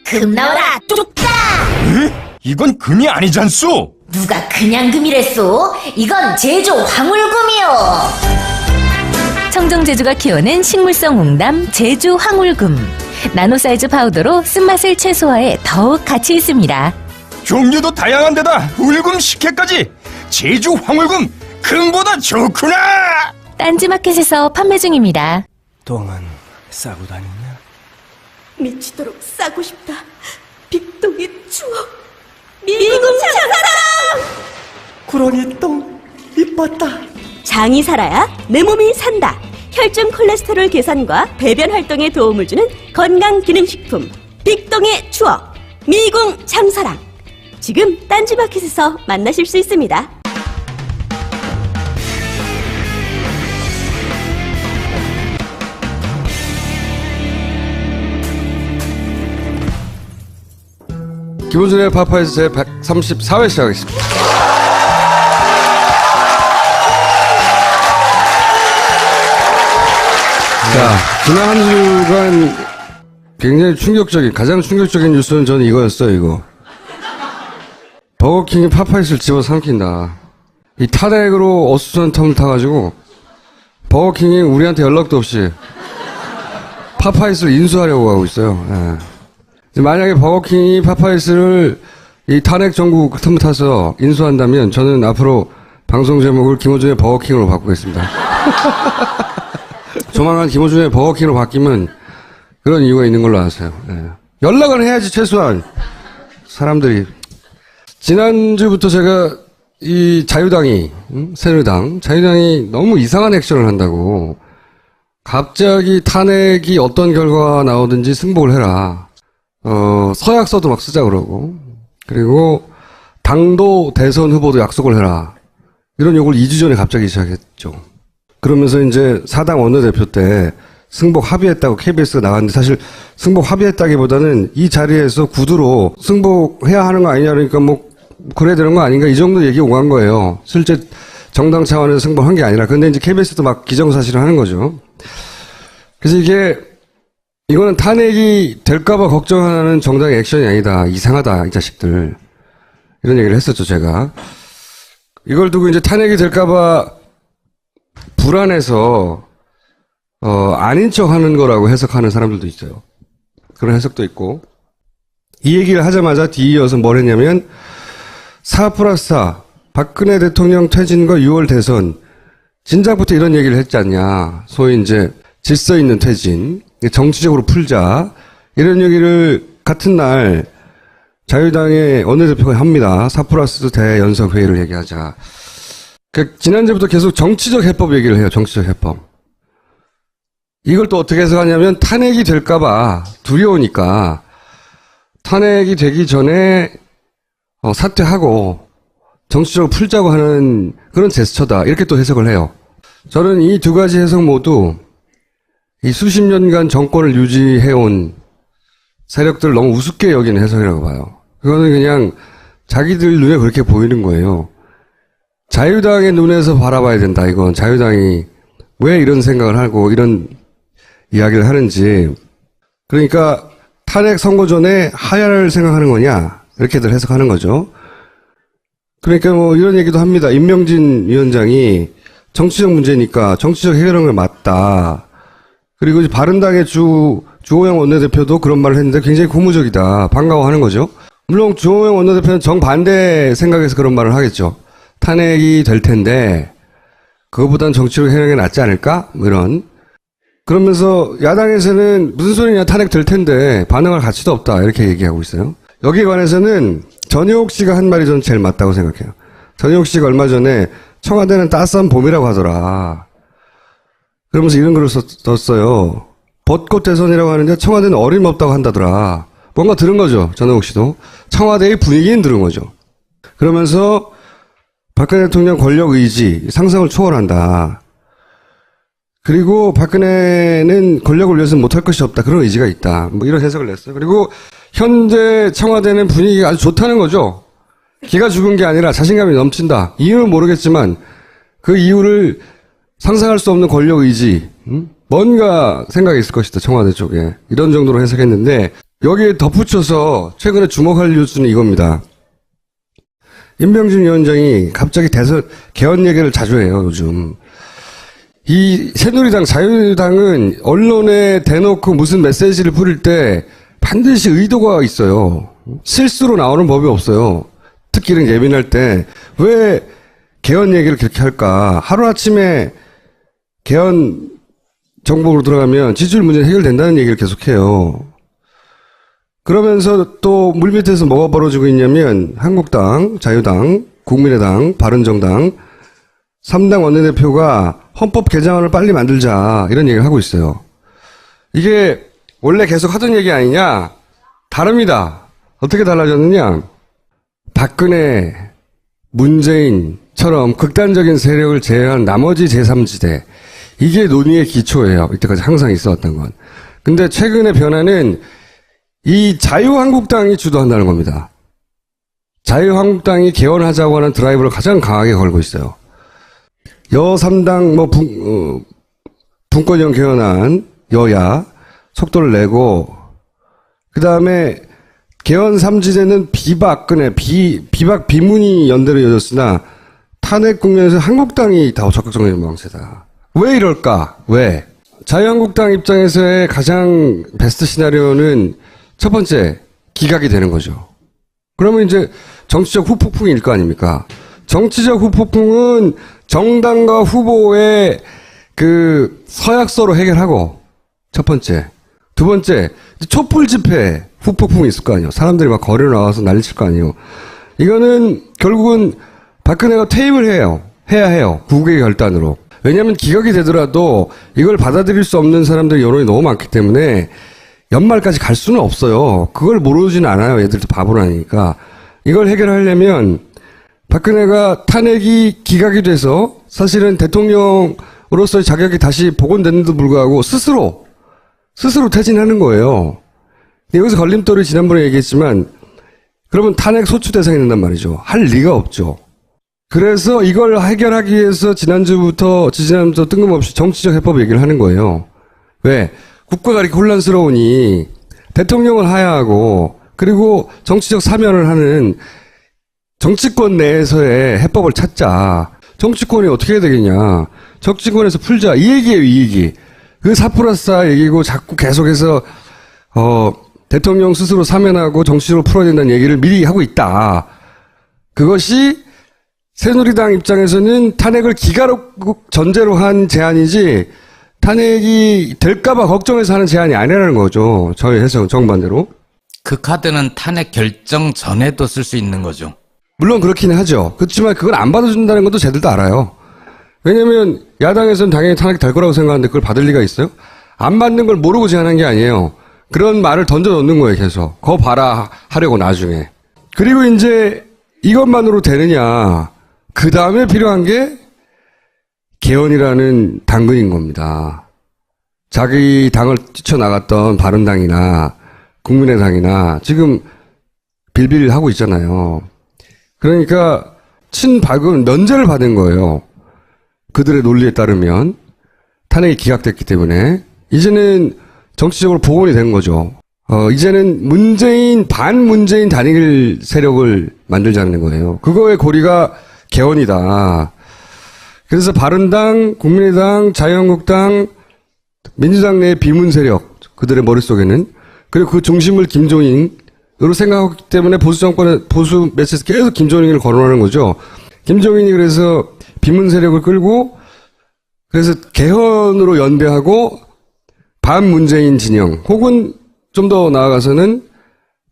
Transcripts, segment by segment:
금 나와라 뚝딱! 이건 금이 아니잖소. 누가 그냥 금이랬소? 이건 제조 황울금이요. 청정제주가 키워낸 식물성 웅담 제주 황울금. 나노 사이즈 파우더로 쓴맛을 최소화해 더욱 가치 있습니다. 종류도 다양한 데다 울금 식혜까지. 제주 황울금 금보다 좋구나. 딴지마켓에서 판매 중입니다. 똥은 싸고 다니냐? 미치도록 싸고 싶다. 빅동의 추억. 미궁 장사랑! 구렁이 똥 이뻤다. 장이 살아야 내 몸이 산다. 혈중 콜레스테롤 개선과 배변 활동에 도움을 주는 건강기능식품 빅동의 추억 미궁 장사랑. 지금 딴지마켓에서 만나실 수 있습니다. 김호준의 파파이스 제 134회 시작하겠습니다. 자, 지난 한 주간 굉장히 가장 충격적인 뉴스는 저는 이거였어요, 이거. 버거킹이 파파이스를 집어삼킨다. 이 탄핵으로 어수선한 텀을 타가지고, 버거킹이 우리한테 연락도 없이 파파이스를 인수하려고 하고 있어요. 예. 만약에 버거킹이 파파이스를 이 탄핵 정부 틈을 타서 인수한다면 저는 앞으로 방송 제목을 김호준의 버거킹으로 바꾸겠습니다. 조만간 김호준의 버거킹으로 바뀌면 그런 이유가 있는 걸로 아세요. 예. 연락은 해야지 최소한 사람들이. 지난주부터 제가 이 자유당이 새누리당 자유당이 너무 이상한 액션을 한다고 갑자기 탄핵이 어떤 결과가 나오든지 승복을 해라. 서약서도 막 쓰자 그러고, 그리고 당도 대선 후보도 약속을 해라. 이런 요구를 2주 전에 갑자기 시작했죠. 그러면서 이제 사당 원내대표 때 승복 합의했다고 KBS가 나갔는데 사실 승복 합의했다기보다는 이 자리에서 구두로 승복해야 하는 거 아니냐 그러니까 뭐 그래야 되는 거 아닌가 이 정도 얘기 오간 거예요. 실제 정당 차원에서 승복한 게 아니라. 근데 이제 KBS도 막 기정사실을 하는 거죠. 그래서 이거는 탄핵이 될까봐 걱정하는 정당의 액션이 아니다. 이상하다, 이 자식들. 이런 얘기를 했었죠, 제가. 이걸 두고 이제 탄핵이 될까봐 불안해서, 아닌 척 하는 거라고 해석하는 사람들도 있어요. 그런 해석도 있고. 이 얘기를 하자마자 뒤이어서 뭘 했냐면, 4+4, 박근혜 대통령 퇴진과 6월 대선, 진작부터 이런 얘기를 했지 않냐. 소위 이제 질서 있는 퇴진. 정치적으로 풀자. 이런 얘기를 같은 날 자유당의 원내대표가 합니다. 4+4 대연석회의를 얘기하자. 지난주부터 계속 정치적 해법 얘기를 해요. 정치적 해법. 이걸 또 어떻게 해석하냐면 탄핵이 될까봐 두려우니까 탄핵이 되기 전에 사퇴하고 정치적으로 풀자고 하는 그런 제스처다. 이렇게 또 해석을 해요. 저는 이 두 가지 해석 모두 이 수십 년간 정권을 유지해온 세력들을 너무 우습게 여기는 해석이라고 봐요. 그거는 그냥 자기들 눈에 그렇게 보이는 거예요. 자유당의 눈에서 바라봐야 된다. 이건 자유당이 왜 이런 생각을 하고 이런 이야기를 하는지. 그러니까 탄핵 선거 전에 하야를 생각하는 거냐 이렇게들 해석하는 거죠. 그러니까 뭐 이런 얘기도 합니다. 임명진 위원장이 정치적 문제니까 정치적 해결하는 게 맞다. 그리고 이제 바른당의 주호영 원내대표도 그런 말을 했는데 굉장히 고무적이다. 반가워하는 거죠. 물론 주호영 원내대표는 정반대 생각에서 그런 말을 하겠죠. 탄핵이 될 텐데 그거보다는 정치로 해결하는 게 낫지 않을까? 뭐 이런. 그러면서 야당에서는 무슨 소리냐 탄핵 될 텐데 반응할 가치도 없다. 이렇게 얘기하고 있어요. 여기에 관해서는 전효옥 씨가 한 말이 저는 제일 맞다고 생각해요. 전효옥 씨가 얼마 전에 청와대는 따스한 봄이라고 하더라. 그러면서 이런 글을 썼어요. 벚꽃 대선이라고 하는데 청와대는 어림없다고 한다더라. 뭔가 들은 거죠. 전효옥 씨도. 청와대의 분위기는 들은 거죠. 그러면서 박근혜 대통령 권력 의지, 상상을 초월한다. 그리고 박근혜는 권력을 위해서는 못할 것이 없다. 그런 의지가 있다. 뭐 이런 해석을 냈어요. 그리고 현재 청와대는 분위기가 아주 좋다는 거죠. 기가 죽은 게 아니라 자신감이 넘친다. 이유는 모르겠지만 그 이유를 상상할 수 없는 권력 의지, 뭔가 생각이 있을 것이다. 청와대 쪽에. 이런 정도로 해석했는데 여기에 덧붙여서 최근에 주목할 뉴스는 이겁니다. 임병준 위원장이 갑자기 개헌 얘기를 자주 해요, 요즘. 이 새누리당, 자유당은 언론에 대놓고 무슨 메시지를 뿌릴 때 반드시 의도가 있어요. 실수로 나오는 법이 없어요. 특히 이런 예민할 때 왜 개헌 얘기를 그렇게 할까? 하루아침에 개헌 정복으로 들어가면 지지율 문제는 해결된다는 얘기를 계속해요. 그러면서 또 물밑에서 뭐가 벌어지고 있냐면 한국당, 자유당, 국민의당, 바른정당 3당 원내대표가 헌법 개정안을 빨리 만들자 이런 얘기를 하고 있어요. 이게 원래 계속 하던 얘기 아니냐? 다릅니다. 어떻게 달라졌느냐? 박근혜, 문재인처럼 극단적인 세력을 제외한 나머지 제3지대 이게 논의의 기초예요. 이때까지 항상 있어왔던 건. 근데 최근의 변화는 이 자유한국당이 주도한다는 겁니다. 자유한국당이 개헌하자고 하는 드라이브를 가장 강하게 걸고 있어요. 여3당 분권형 개헌안 여야 속도를 내고 그 다음에 개헌 3지대는 비박근혜 비박 비문이 연대로 이어졌으나 탄핵 국면에서 한국당이 더 적극적인 모양새다. 왜 이럴까? 왜? 자유한국당 입장에서의 가장 베스트 시나리오는 첫 번째 기각이 되는 거죠. 그러면 이제 정치적 후폭풍일 거 아닙니까? 정치적 후폭풍은 정당과 후보의 그 서약서로 해결하고 첫 번째. 두 번째, 촛불 집회 후폭풍이 있을 거 아니에요. 사람들이 막 거리로 나와서 난리칠 거 아니에요. 이거는 결국은 박근혜가 퇴임을 해야 해요. 국외 결단으로. 왜냐하면 기각이 되더라도 이걸 받아들일 수 없는 사람들 여론이 너무 많기 때문에 연말까지 갈 수는 없어요. 그걸 모르지는 않아요. 얘들도 바보라니까. 이걸 해결하려면 박근혜가 탄핵이 기각이 돼서 사실은 대통령으로서의 자격이 다시 복원됐는데도 불구하고 스스로 퇴진하는 거예요. 여기서 걸림돌이 지난번에 얘기했지만 그러면 탄핵 소추 대상이 된단 말이죠. 할 리가 없죠. 그래서 이걸 해결하기 위해서 지난주부터 뜬금없이 정치적 해법 얘기를 하는 거예요. 왜? 국가가 이렇게 혼란스러우니 대통령을 하야하고 그리고 정치적 사면을 하는 정치권 내에서의 해법을 찾자. 정치권이 어떻게 해야 되겠냐. 정치권에서 풀자. 이 얘기예요, 이 얘기. 그 4+4 얘기고 자꾸 계속해서 대통령 스스로 사면하고 정치적으로 풀어야 된다는 얘기를 미리 하고 있다. 그것이 새누리당 입장에서는 탄핵을 기각 전제로 한 제안이지 탄핵이 될까봐 걱정해서 하는 제안이 아니라는 거죠. 저희 해석 정반대로. 그 카드는 탄핵 결정 전에도 쓸 수 있는 거죠. 물론 그렇긴 하죠. 그렇지만 그걸 안 받아준다는 것도 쟤들도 알아요. 왜냐면 야당에서는 당연히 탄핵이 될 거라고 생각하는데 그걸 받을 리가 있어요? 안 받는 걸 모르고 제안한 게 아니에요. 그런 말을 던져 넣는 거예요, 계속. 거 봐라 하려고 나중에. 그리고 이제 이것만으로 되느냐. 그 다음에 필요한 게 개헌이라는 당근인 겁니다. 자기 당을 뛰쳐나갔던 바른당이나 국민의당이나 지금 빌빌 하고 있잖아요. 그러니까 친박은 면제를 받은 거예요. 그들의 논리에 따르면 탄핵이 기각됐기 때문에 이제는 정치적으로 복원이 된 거죠. 이제는 반문재인 단일 세력을 만들자는 거예요. 그거의 고리가 개헌이다. 그래서 바른당, 국민의당, 자유한국당, 민주당 내 비문 세력, 그들의 머릿속에는, 그리고 그 중심을 김종인으로 생각하기 때문에 보수 정권의 보수 매체에서 계속 김종인을 거론하는 거죠. 김종인이 그래서 비문 세력을 끌고, 그래서 개헌으로 연대하고, 반문재인 진영, 혹은 좀 더 나아가서는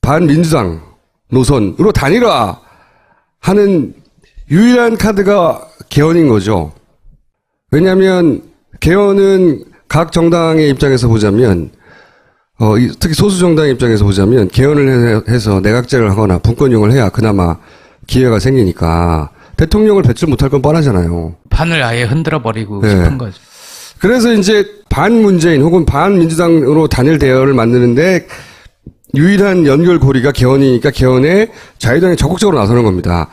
반민주당 노선으로 단일화하는 유일한 카드가 개헌인 거죠. 왜냐하면 개헌은 각 정당의 입장에서 보자면 특히 소수 정당의 입장에서 보자면 개헌을 해서 내각제를 하거나 분권용을 해야 그나마 기회가 생기니까 대통령을 배출 못할 건 뻔하잖아요. 판을 아예 흔들어버리고 네. 싶은 거죠. 그래서 이제 반문재인 혹은 반민주당으로 단일 대열을 만드는데 유일한 연결고리가 개헌이니까 개헌에 자유당이 적극적으로 나서는 겁니다.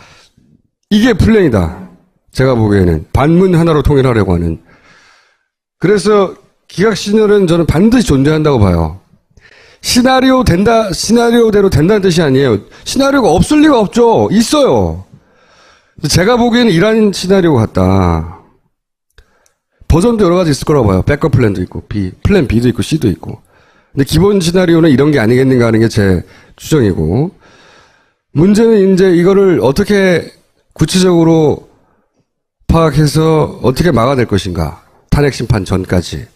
이게 플랜이다. 제가 보기에는 반문 하나로 통일하려고 하는. 그래서 기각 신설은 저는 반드시 존재한다고 봐요. 시나리오대로 된다는 뜻이 아니에요. 시나리오가 없을 리가 없죠. 있어요. 제가 보기에는 이런 시나리오 같다. 버전도 여러 가지 있을 거라고 봐요. 백업 플랜도 있고, 플랜 B도 있고, C도 있고. 근데 기본 시나리오는 이런 게 아니겠는가 하는 게 제 추정이고, 문제는 이제 이거를 어떻게 구체적으로 파악해서 어떻게 막아낼 것인가. 탄핵 심판 전까지.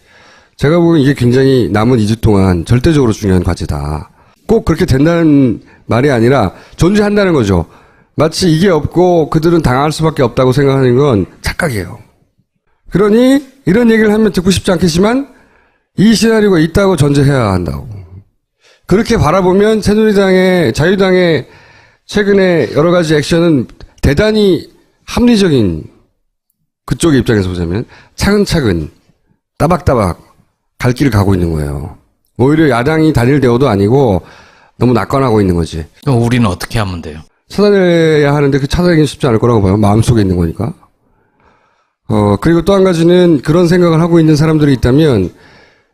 제가 보기엔 이게 굉장히 남은 2주 동안 절대적으로 중요한 과제다. 꼭 그렇게 된다는 말이 아니라 존재한다는 거죠. 마치 이게 없고 그들은 당할 수밖에 없다고 생각하는 건 착각이에요. 그러니 이런 얘기를 하면 듣고 싶지 않겠지만 이 시나리오가 있다고 전제해야 한다고. 그렇게 바라보면 새누리당의 자유당의 최근에 여러 가지 액션은 대단히 합리적인, 그쪽의 입장에서 보자면 차근차근 따박따박 갈 길을 가고 있는 거예요. 오히려 야당이 다닐 대우도 아니고 너무 낙관하고 있는 거지. 그럼 우리는 어떻게 하면 돼요? 찾아내야 하는데 그 찾아내기는 쉽지 않을 거라고 봐요. 마음속에 있는 거니까. 그리고 또 한 가지는 그런 생각을 하고 있는 사람들이 있다면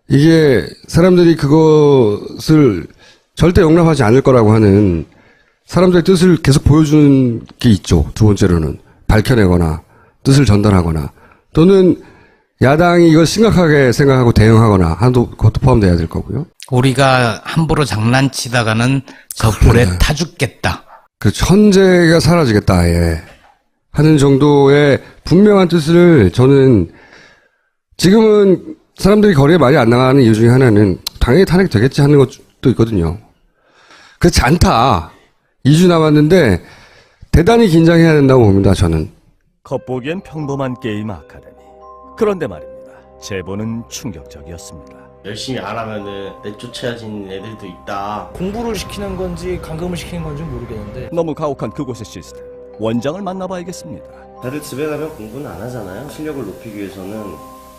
이게 사람들이 그것을 절대 용납하지 않을 거라고 하는 사람들의 뜻을 계속 보여주는 게 있죠. 두 번째로는 밝혀내거나 뜻을 전달하거나 또는 야당이 이걸 심각하게 생각하고 대응하거나 하도 그것도 포함돼야 될 거고요. 우리가 함부로 장난치다가는 저 불에 타 죽겠다. 그 천재가 사라지겠다 아예 하는 정도의 분명한 뜻을 저는 지금은 사람들이 거리에 많이 안 나가는 이유 중에 하나는 당연히 탄핵 되겠지 하는 것도 있거든요. 그렇지 않다. 2주 남았는데 대단히 긴장해야 된다고 봅니다. 저는. 겉보기엔 평범한 게임 아카데미. 그런데 말입니다. 제보는 충격적이었습니다. 열심히 안 하면은 내쫓아진 애들도 있다. 공부를 시키는 건지 감금을 시키는 건지 모르겠는데 너무 가혹한 그곳의 시스템. 원장을 만나봐야겠습니다. 다들 집에 가면 공부는 안 하잖아요. 실력을 높이기 위해서는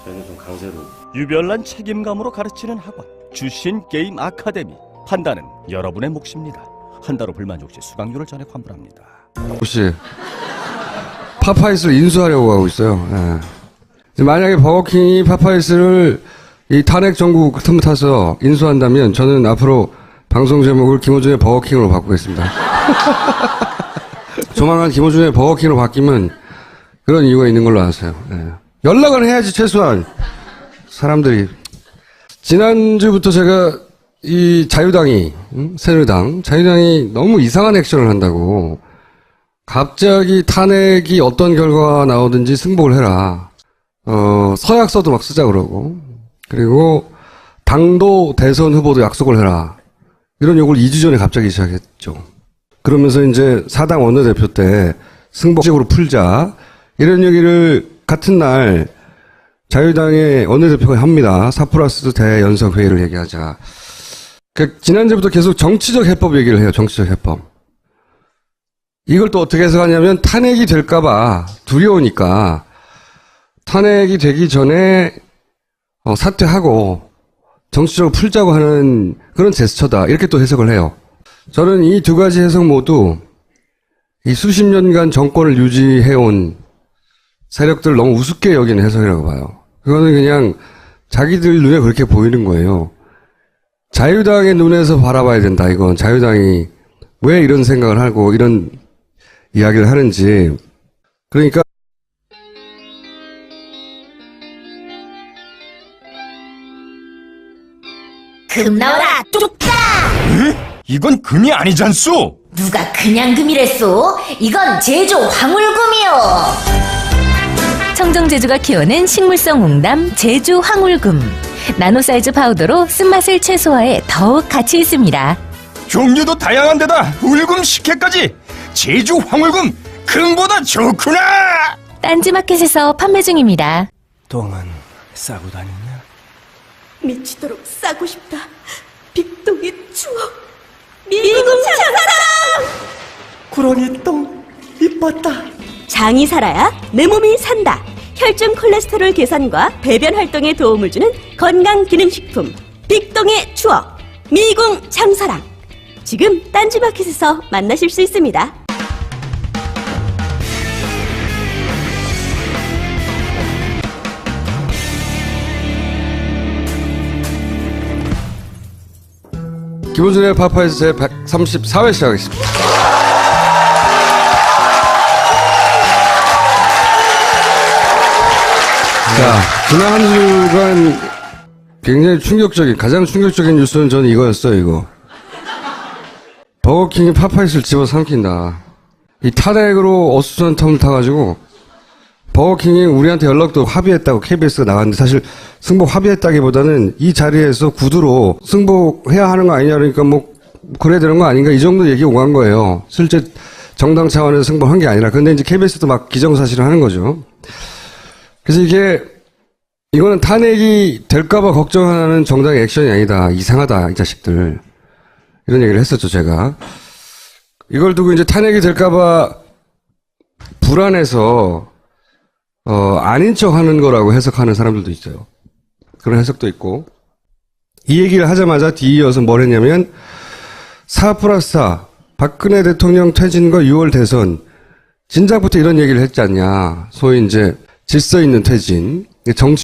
저희는 좀 강제로. 유별난 책임감으로 가르치는 학원. 주신 게임 아카데미. 판단은 여러분의 몫입니다. 한 달 후 불만족 시 수강료를 전액 환불합니다. 혹시 파파이스를 인수하려고 하고 있어요. 예. 만약에 버거킹이 파파이스를 이 탄핵 정부 틈을 타서 인수한다면 저는 앞으로 방송 제목을 김어준의 버거킹으로 바꾸겠습니다. 조만간 김어준의 버거킹으로 바뀌면 그런 이유가 있는 걸로 아세요. 예. 연락을 해야지 최소한 사람들이. 지난주부터 제가 이 자유당이 새누리당 자유당이 너무 이상한 액션을 한다고 갑자기 탄핵이 어떤 결과가 나오든지 승복을 해라. 서약서도 막 쓰자 그러고 그리고 당도 대선 후보도 약속을 해라. 이런 요구를 2주 전에 갑자기 시작했죠. 그러면서 이제 사당 원내대표 때 승복식으로 풀자 이런 얘기를 같은 날 자유당의 원내대표가 합니다. 4+2 대연석회의를 얘기하자. 지난주부터 계속 정치적 해법 얘기를 해요. 정치적 해법. 이걸 또 어떻게 해석하냐면 탄핵이 될까봐 두려우니까 탄핵이 되기 전에 사퇴하고 정치적으로 풀자고 하는 그런 제스처다. 이렇게 또 해석을 해요. 저는 이 두 가지 해석 모두 이 수십 년간 정권을 유지해온 세력들을 너무 우습게 여기는 해석이라고 봐요. 그거는 그냥 자기들 눈에 그렇게 보이는 거예요. 자유당의 눈에서 바라봐야 된다. 이건 자유당이 왜 이런 생각을 하고 이런 이야기를 하는지. 그러니까 금 나와라 뚝딱. 이건 금이 아니잖소. 누가 그냥 금이랬소? 이건 제조 황울금이요. 청정제주가 키워낸 식물성 웅담 제주 황울금. 나노사이즈 파우더로 쓴맛을 최소화해 더욱 가치 있습니다. 종류도 다양한 데다 울금 식혜까지. 제주 황울금 금보다 좋구나. 딴지마켓에서 판매 중입니다. 똥은 싸고 다니냐? 미치도록 싸고 싶다. 빅동의 추억. 미궁 장사랑. 그러니 똥 이뻤다. 장이 살아야 내 몸이 산다. 혈중 콜레스테롤 개선과 배변 활동에 도움을 주는 건강기능식품 빅동의 추억 미궁 장사랑. 지금 딴지마켓에서 만나실 수 있습니다. 김호준의 파파이스 제 134회 시작하겠습니다. 자, 지난 한 주간 굉장히 가장 충격적인 뉴스는 저는 이거였어요, 이거. 버거킹이 파파이스를 집어삼킨다. 이 탄핵으로 어수선텀을 타가지고, 버거킹이 우리한테 연락도 합의했다고 KBS가 나갔는데, 사실 승복 합의했다기보다는 이 자리에서 구두로 승복해야 하는 거 아니냐, 그러니까 뭐, 그래야 되는 거 아닌가, 이 정도 얘기 오간 거예요. 실제 정당 차원에서 승복한 게 아니라. 근데 이제 KBS도 막 기정사실을 하는 거죠. 그래서 이거는 탄핵이 될까봐 걱정하는 정당의 액션이 아니다. 이상하다, 이 자식들. 이런 얘기를 했었죠, 제가. 이걸 두고 이제 탄핵이 될까봐 불안해서, 아닌 척 하는 거라고 해석하는 사람들도 있어요. 그런 해석도 있고. 이 얘기를 하자마자 뒤이어서 뭘 했냐면, 4+4, 박근혜 대통령 퇴진과 6월 대선, 진작부터 이런 얘기를 했지 않냐. 소위 이제 질서 있는 퇴진. 정치